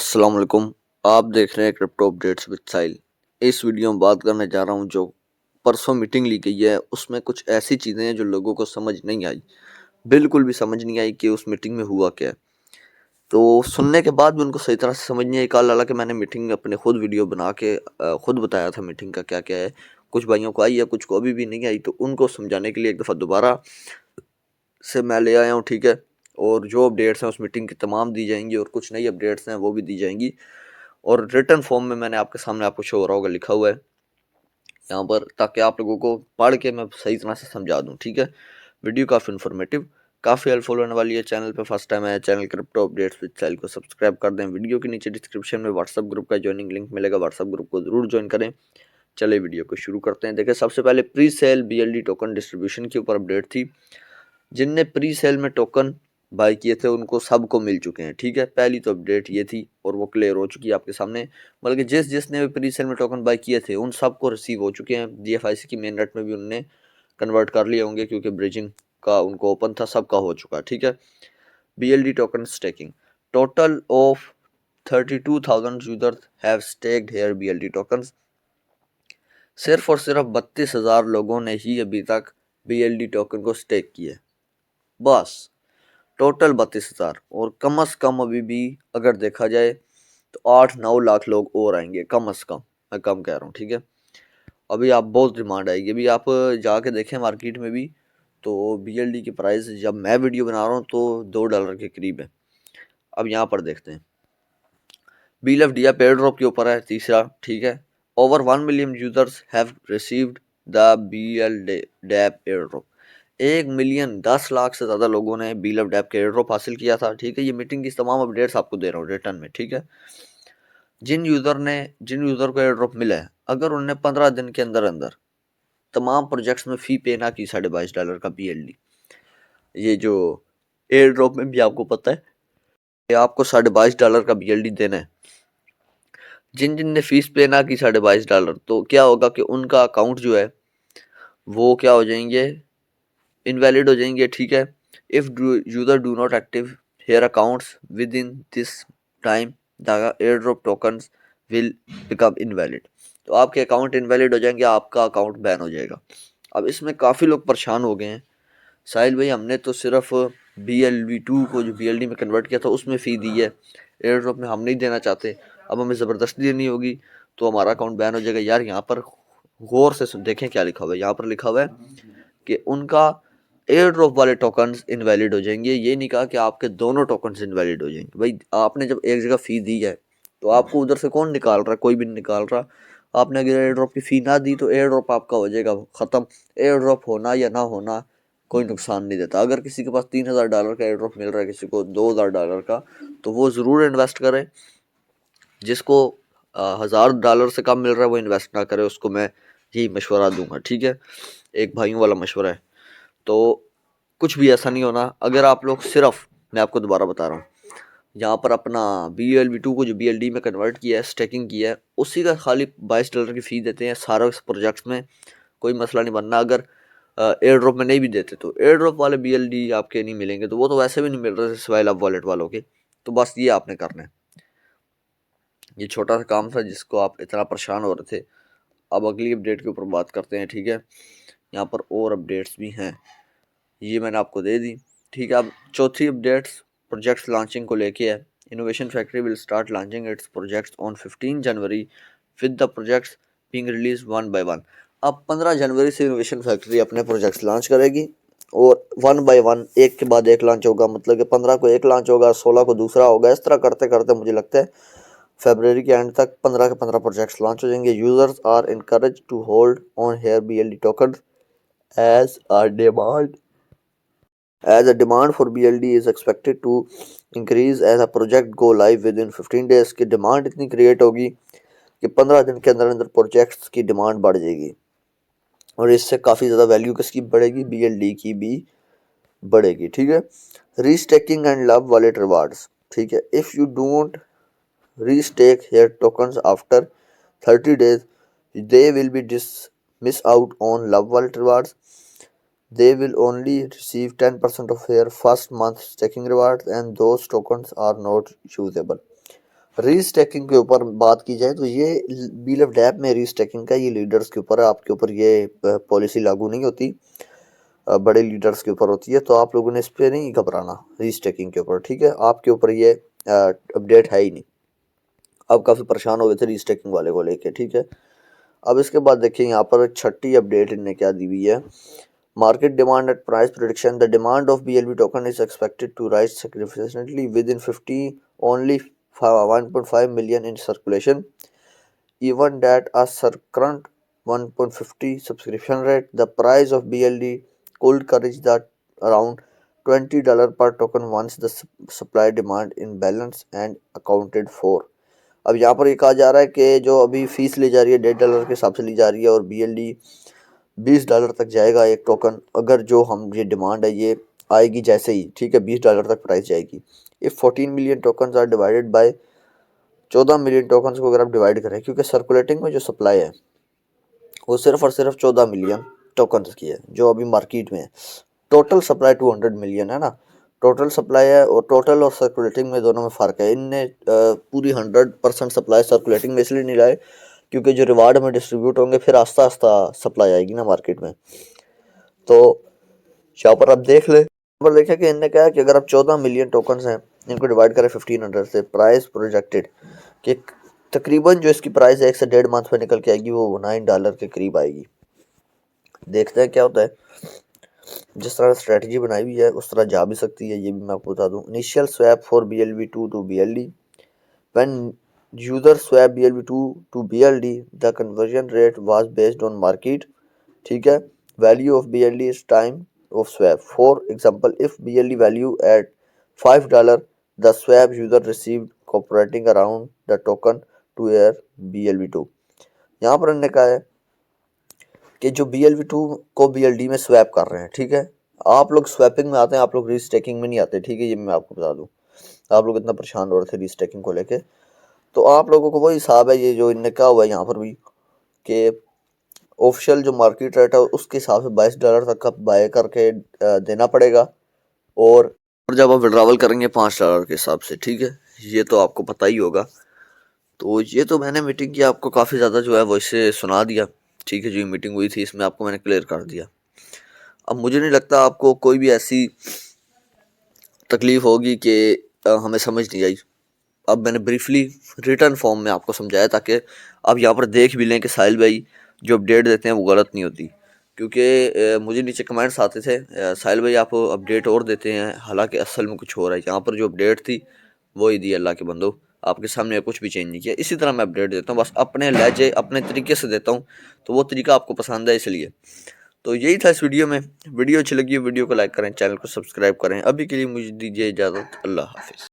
अस्सलाम वालेकुम। आप देख रहे हैं क्रिप्टो अपडेट्स विद साहिल। इस वीडियो में बात करने जा रहा हूं जो परसों मीटिंग ली गई है उसमें कुछ ऐसी चीज़ें हैं जो लोगों को समझ नहीं आई, बिल्कुल भी समझ नहीं आई कि उस मीटिंग में हुआ क्या है। तो सुनने के बाद भी उनको सही तरह से समझ नहीं आई। कल हालांकि मैंने मीटिंग में अपने खुद वीडियो बना के खुद बताया था मीटिंग का क्या क्या है। कुछ भाइयों को आई है, कुछ को अभी भी नहीं आई, तो उनको समझाने के लिए एक दफ़ा दोबारा से मैं ले आया हूँ, ठीक है। और जो अपडेट्स हैं उस मीटिंग की तमाम दी जाएंगी और कुछ नई अपडेट्स हैं वो भी दी जाएंगी। और रिटर्न फॉर्म में मैंने आपके सामने आपको शो हो रहा होगा, लिखा हुआ है यहाँ पर, ताकि आप लोगों को पढ़ के मैं सही तरह से समझा दूँ, ठीक है। वीडियो काफ़ी इन्फॉर्मेटिव, काफ़ी हेल्पफुल होने वाली है। चैनल पे फर्स्ट टाइम आया, चैनल क्रिप्टो अपडेट्स विद साहिल को सब्सक्राइब कर दें। वीडियो के नीचे डिस्क्रिप्शन में व्हाट्सअप ग्रुप का ज्वाइनिंग लिंक मिलेगा, व्हाट्सअप ग्रुप को जरूर ज्वाइन करें। चलिए वीडियो को शुरू करते हैं। देखिए, सबसे पहले pre sale BLD token distribution के ऊपर अपडेट थी। जिनने प्री सेल में टोकन बाय किए थे उनको सबको मिल चुके हैं, ठीक है। पहली तो अपडेट ये थी और वो क्लियर हो चुकी है आपके सामने। बल्कि जिसने भी प्री सेल में टोकन बाय किए थे उन सबको रिसीव हो चुके हैं। DFIC की मेन नेट में भी उनने कन्वर्ट कर लिए होंगे क्योंकि ब्रिजिंग का उनको ओपन था, सबका हो चुका है, ठीक है। BLD token staking, total of 32,000 users have staked their BLD tokens. सिर्फ और सिर्फ 32,000 लोगों ने ही अभी तक BLD टोकन को स्टेक किया, बस। टोटल 32,000, और कम अज कम अभी भी अगर देखा जाए तो 8-9 लाख लोग और आएंगे, कम अज कम। मैं कम कह रहा हूँ, ठीक है। अभी आप बहुत डिमांड आएगी। अभी आप जाके देखें मार्केट में भी, तो BLD की प्राइस जब मैं वीडियो बना रहा हूँ तो $2 के करीब है। अब यहाँ पर देखते हैं, BLF दिया पेड ड्रॉप के ऊपर है तीसरा, ठीक है। Over 1 million users have received the BL dapp air drop. 1 million 10 lakh से ज़्यादा लोगों ने BLF डैप के एयर ड्रॉप हासिल किया था, ठीक है। ये मीटिंग की तमाम अपडेट्स आपको दे रहा हूँ रिटर्न में, ठीक है। जिन यूज़र को एयर ड्रॉप मिला है, अगर उन्होंने 15 दिन के अंदर अंदर तमाम प्रोजेक्ट्स में फ़ी पे ना की $22.5 का BLD, ये जो एयर ड्रॉप में भी आपको पता है कि आपको $22.5 का BLD देना है। जिन ने फीस पे ना की $22.5, तो क्या होगा कि उनका अकाउंट जो है वो क्या हो जाएंगे, इनवैलिड हो जाएंगे, ठीक है। If user do not active their accounts with in this time the air drop tokens will become invalid. तो आपके अकाउंट इनवैलिड हो जाएंगे, आपका अकाउंट बैन हो जाएगा। अब इसमें काफ़ी लोग परेशान हो गए हैं, साहिल भाई हमने तो सिर्फ BLV2 को जो BLD में कन्वर्ट किया था उसमें फ़ी दी है, एयर ड्रॉप में हम नहीं देना चाहते, अब हमें ज़बरदस्ती देनी होगी तो हमारा अकाउंट बैन हो जाएगा। यार यहाँ पर गौर से देखें क्या लिखा हुआ है। यहाँ पर लिखा हुआ है कि उनका एयर ड्रॉप वाले टोकन्स इनवैलिड हो जाएंगे। ये नहीं कहा कि आपके दोनों टोकन्स इनवैलिड हो जाएंगे। भाई आपने जब एक जगह फ़ी दी है तो आपको उधर से कौन निकाल रहा है? कोई भी नहीं निकाल रहा। आपने अगर एयर ड्रॉप की फ़ी ना दी तो एयर ड्रॉप आपका हो जाएगा ख़त्म। एयर ड्रॉप होना या ना होना कोई नुकसान नहीं देता। अगर किसी के पास $3,000 का एयर ड्रॉप मिल रहा है, किसी को $2,000 का, तो वो ज़रूर इन्वेस्ट करे। जिसको $1,000 से कम मिल रहा है वो इन्वेस्ट ना करे, उसको मैं यही मशवरा दूंगा, ठीक है। एक भाइयों वाला मशवरा है। तो कुछ भी ऐसा नहीं होना। अगर आप लोग सिर्फ, मैं आपको दोबारा बता रहा हूँ, यहाँ पर अपना BLV2 को जो BLD में कन्वर्ट किया है, स्टेकिंग किया है, उसी का खाली $22 की फ़ी देते हैं सारे प्रोजेक्ट्स में, कोई मसला नहीं बनना। अगर एयर ड्रॉप में नहीं भी देते तो एयर ड्रॉप वाले BLD आपके नहीं मिलेंगे, तो वो तो वैसे भी नहीं मिल रहे सिवाय लव वॉलेट वालों के। तो बस ये आपने करना है। ये छोटा सा काम था जिसको आप इतना परेशान हो रहे थे। अब अगली अपडेट के ऊपर बात करते हैं, ठीक है। यहाँ पर और अपडेट्स भी हैं, ये मैंने आपको दे दी, ठीक है। अब चौथी अपडेट्स प्रोजेक्ट्स लॉन्चिंग को लेके है। Innovation factory will start launching it's projects on 15 January with the projects being release one by one. अब 15 जनवरी से इनोवेशन फैक्ट्री अपने प्रोजेक्ट्स लॉन्च करेगी और वन बाय वन, एक के बाद एक लॉन्च होगा। मतलब कि 15 को एक लॉन्च होगा, 16 को दूसरा होगा, इस तरह करते करते मुझे लगता है फरवरी के एंड तक 15 के 15 प्रोजेक्ट्स लॉन्च हो जाएंगे। Users are encourage to hold on their BLD token as a demand as a demand for BLD is expected to increase as a project go live within 15 days। की demand इतनी create होगी कि 15 दिन के अंदर अंदर प्रोजेक्ट्स की demand बढ़ जाएगी और इससे काफ़ी ज़्यादा वैल्यू किसकी बढ़ेगी, BLD की भी बढ़ेगी, ठीक है। Restaking and love wallet rewards, ठीक है। If you don't restake their tokens after 30 days they will be miss out on love wallet rewards। They will only receive 10% of their first month staking rewards and those tokens are not usable। रीस्टैकिंग के ऊपर बात की जाए तो ये BLF में रीस्टैकिंग का ये लीडर्स के ऊपर है, आपके ऊपर ये पॉलिसी लागू नहीं होती, बड़े लीडर्स के ऊपर होती है। तो आप लोगों ने इस पर नहीं घबराना रीस्टैकिंग के ऊपर, ठीक है। आपके ऊपर ये अपडेट है ही नहीं। आप काफ़ी परेशान हो गए थे रीस्टैकिंग वाले को लेके, ठीक है। अब इसके बाद देखिए यहाँ पर छठी अपडेट इनने क्या दी हुई है। Market demand at price prediction, the demand of BLV token is expected to rise significantly with in 50 only 1.5 million in circulation. Even that a current 1.50 subscription rate, the price of BLD could encourage that around $20 per token once the supply demand imbalance and accounted for. अब यहाँ पर ये कहा जा रहा है कि जो अभी फीस ली जा रही है $1.5 के हिसाब से ली जा रही है और BLD $20 तक जाएगा एक टोकन, अगर जो हम ये डिमांड है ये आएगी जैसे ही, ठीक है, $20 तक प्राइस जाएगी। If 14 million tokens are divided by 14 million tokens को अगर आप डिवाइड करें, क्योंकि सर्कुलेटिंग में जो सप्लाई है वो सिर्फ और सिर्फ 14 मिलियन टोकन्स की है जो अभी मार्केट में है। टोटल सप्लाई 200 मिलियन है ना, टोटल सप्लाई है, और टोटल और सर्कुलेटिंग में दोनों में फ़र्क है। इनने पूरी 100% सप्लाई सर्कुलेटिंग में इसलिए नहीं लाए क्योंकि जो रिवार्ड में डिस्ट्रीब्यूट होंगे फिर आस्ता आस्ता सप्लाई आएगी ना मार्केट में। तो यहाँ पर आप देख ले, पर देखा कि इनने कहा कि अगर आप 14 मिलियन टोकन्स हैं इनको डिवाइड करें 1500 से, प्राइस प्रोजेक्टेड कि तकरीबन जो इसकी प्राइस है 1 से 1.5 मंथ में निकल के आएगी वो $9 के करीब आएगी। देखते हैं क्या होता है। जिस तरह स्ट्रेटजी बनाई हुई है उस तरह जा भी सकती है, ये भी मैं आपको बता दूं। Initial swap for BLV2 to BLD, when user swap BLV2 to BLD the conversion rate was based on market, ठीक है। Value of BLD is time of swap, for example if BLD value at $5 the swap user received cooperating around the token to air BLV2। यहाँ पर हमने कहा है कि जो BLV2 को BLD में स्वैप कर रहे हैं, ठीक है। आप लोग स्वैपिंग में आते हैं, आप लोग रीस्टेकिंग में नहीं आते, ठीक है, ये मैं आपको बता दूं। आप लोग इतना परेशान हो रहे थे रीस्टेकिंग को लेके, तो आप लोगों को वही हिसाब है ये जो इनने कहा हुआ है यहाँ पर भी कि ऑफिशियल जो मार्केट रेट है उसके हिसाब से $22 तक का बाय करके देना पड़ेगा, और जब आप विड्रॉवल करेंगे $5 के हिसाब से, ठीक है। ये तो आपको पता ही होगा। तो ये तो मैंने मीटिंग की आपको काफ़ी ज़्यादा जो है वो इससे सुना दिया, ठीक है। जो मीटिंग हुई थी इसमें आपको मैंने क्लियर कर दिया। अब मुझे नहीं लगता आपको कोई भी ऐसी तकलीफ़ होगी कि हमें समझ नहीं आई। अब मैंने ब्रीफली रिटर्न फॉर्म में आपको समझाया ताकि आप यहाँ पर देख भी लें कि साहिल भाई जो अपडेट देते हैं वो गलत नहीं होती। क्योंकि मुझे नीचे कमेंट्स आते थे साहिल भाई आप अपडेट और देते हैं, हालांकि असल में कुछ हो रहा है। यहाँ पर जो अपडेट थी वही दी अल्लाह के बंदो, आपके सामने कुछ भी चेंज नहीं किया। इसी तरह मैं अपडेट देता हूँ, बस अपने लहजे अपने तरीके से देता हूँ, तो वो तरीका आपको पसंद है इसलिए। तो यही था इस वीडियो में। वीडियो अच्छी लगी वीडियो को लाइक करें, चैनल को सब्सक्राइब करें। अभी के लिए मुझे दीजिए इजाज़त, अल्लाह हाफिज़।